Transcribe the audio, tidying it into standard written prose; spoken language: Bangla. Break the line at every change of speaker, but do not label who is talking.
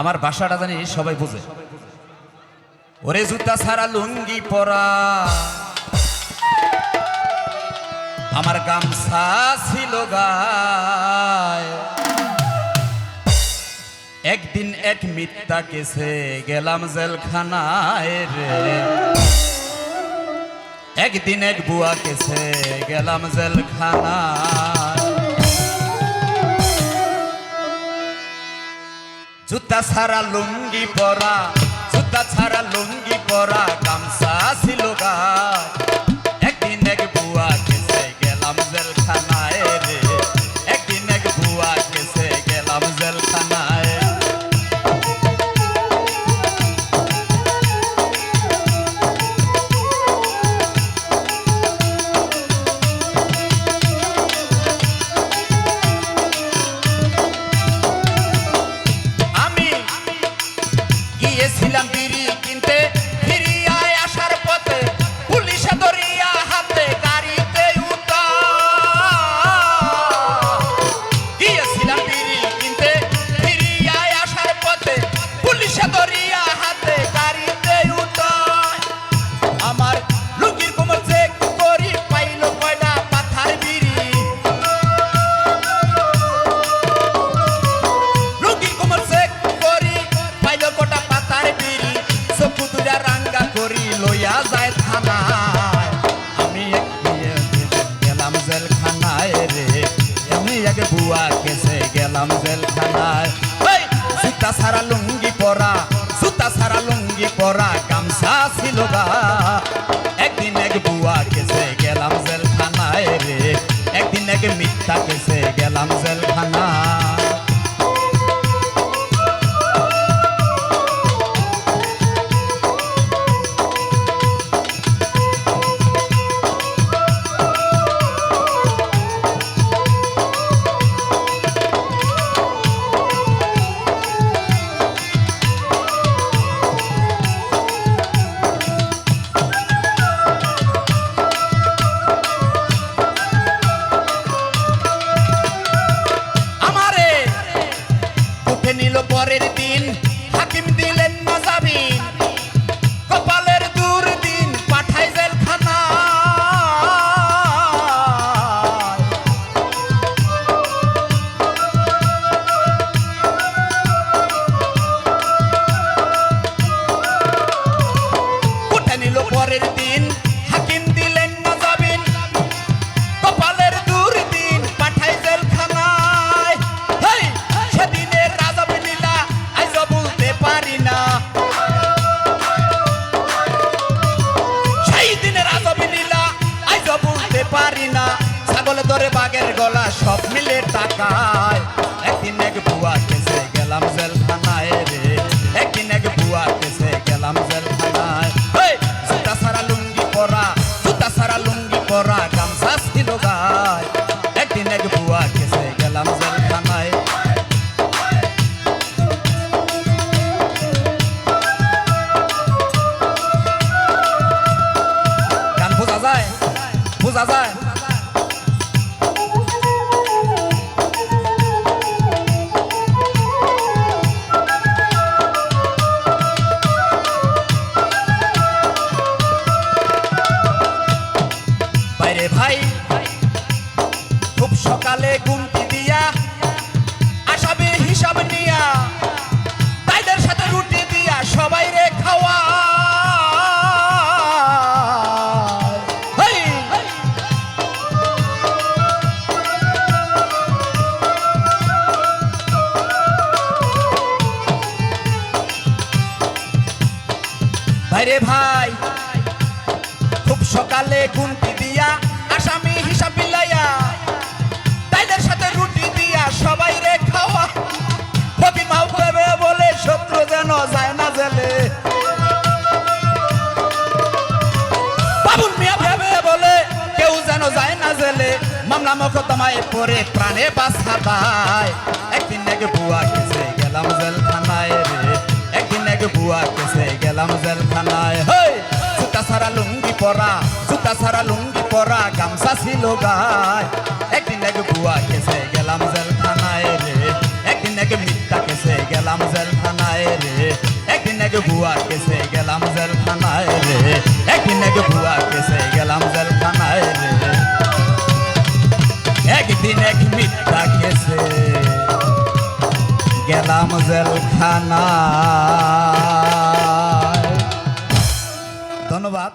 আমার ভাষাটা জানি সবাই বুঝে। ওরে জুতা ছাড়া লুঙ্গি পরা, আমার গামছা ছিল গায়, একদিন এক মিথ্যা কেসে গেলাম জেলখানায় রে, একদিন এক বুয়া কেসে গেলাম জেলখানায়। জুতা ছাড়া লুঙ্গি পরা, জুতা ছাড়া লুঙ্গি পরা, গামছা ছিল গায়, একদিন এক বুয়া কেসে গেলাম জেলখানায় রে, একদিন এক বুয়া কেসে গেলাম জেলখানায়। গিয়েছিলাম বিড়ি কিনতে, ফিরিয়ায় আসার পথে পুলিশে ধরিয়া হাতে গাড়িতে উঠা। গিয়েছিলাম বিড়ি কিনতে, ফিরিয়ায় আসার পথে পুলিশে ধরিয়া হাতে গাড়িতে উঠা। আমার লুঙ্গির কোমর চেক করি, পাইল কয়টা পাথার বিড়ি। লুঙ্গির কোমর চেক করি, পাইল কটা পাতার বিড়ি, চক্ষু দুটা রাঙ্গা করি লইয়া যায় থানায়। আমি এক বিয়ে গেলাম জেলখানায় রে, আমি এক বুয়া কেসে গেলাম জেলখানায়। জুতা ছাড়া লুঙ্গি পরা, জুতা ছাড়া লুঙ্গি পরা, গামছা ছিল গা, একদিন এক বুয়া কেসে গেলাম জেলখানায় রে, একদিন এক মিথ্যা কেসে গেলাম জেলখানায়। নিল পরের দিন, হাকিম দিলেন না জামিন, কপালের দুর্দিন পাঠাই জেলখানায়। উঠে নিল পরের দিন, হাকিম দিলেন না জামিন, কপালের দুর্দিন পাঠাই জেলখানায়। সেদিনের রাজব লীলা আজ বলতে পারি না, সেই দিনের রাজব লীলা আজ বলতে পারি না, ছাগল ধরে বাঘের গলা সব মিলে টাকায়। একদিন এক বুয়া কেসে গেলাম জেলখানায় রে, একদিন এক বুয়া কেসে গেলাম জেলখানায়। জুতা ছাড়া লুঙ্গি পরা, জুতা ছাড়া লুঙ্গি পরা, গামছা ছিল গায়, একদিন এক বুয়া কেসে গেলাম জেলখানায়। গান বোঝা যায়, বোঝা যায়। বাইরে ভাই খুব সকালে গুমটি দিয়া, আসাবে হিসাব নিয়া, তাইদের সাথে রুটি দিয়া সবাই রে খাওয়া। ভাইরে ভাই খুব সকালে গুমটি দিয়া, আসামি হিসাব মিলাইয়া, তাইদের সাথে রুটি দিয়া সবাই রে খাওয়া। কবি মাও ভেবে বলে শত্রু যেন যায় না জেলে, বাবুল মিয়া ভেবে বলে কেউ যেন যায় না জেলে, মামলা মোকদ্দমায় পড়ে প্রাণে বাঁচা পায়। একদিন এক বুয়া কেসে গেলাম জেলখানায় রে, একদিন এক বুয়া কেসে গেলাম জেলখানায়। জুতা ছাড়া লুঙ্গি পরা, জুতা ছাড়া লুঙ্গি পরা, গামছা ছিল গায়, একদিন এক বুয়া কেসে গেলাম জেলখানায় রে, একদিন এক মিথ্যা কেসে কেসে গেলাম জেলখানায় রে একদিন এক ভুয়া কেসে গেলাম জেলখানায় রে একদিন এক ভুয়া কেসে গেলাম জেলখানায় রে একদিন এক মিথ্যা কেসে গেলাম জেলখানায়। ধন্যবাদ।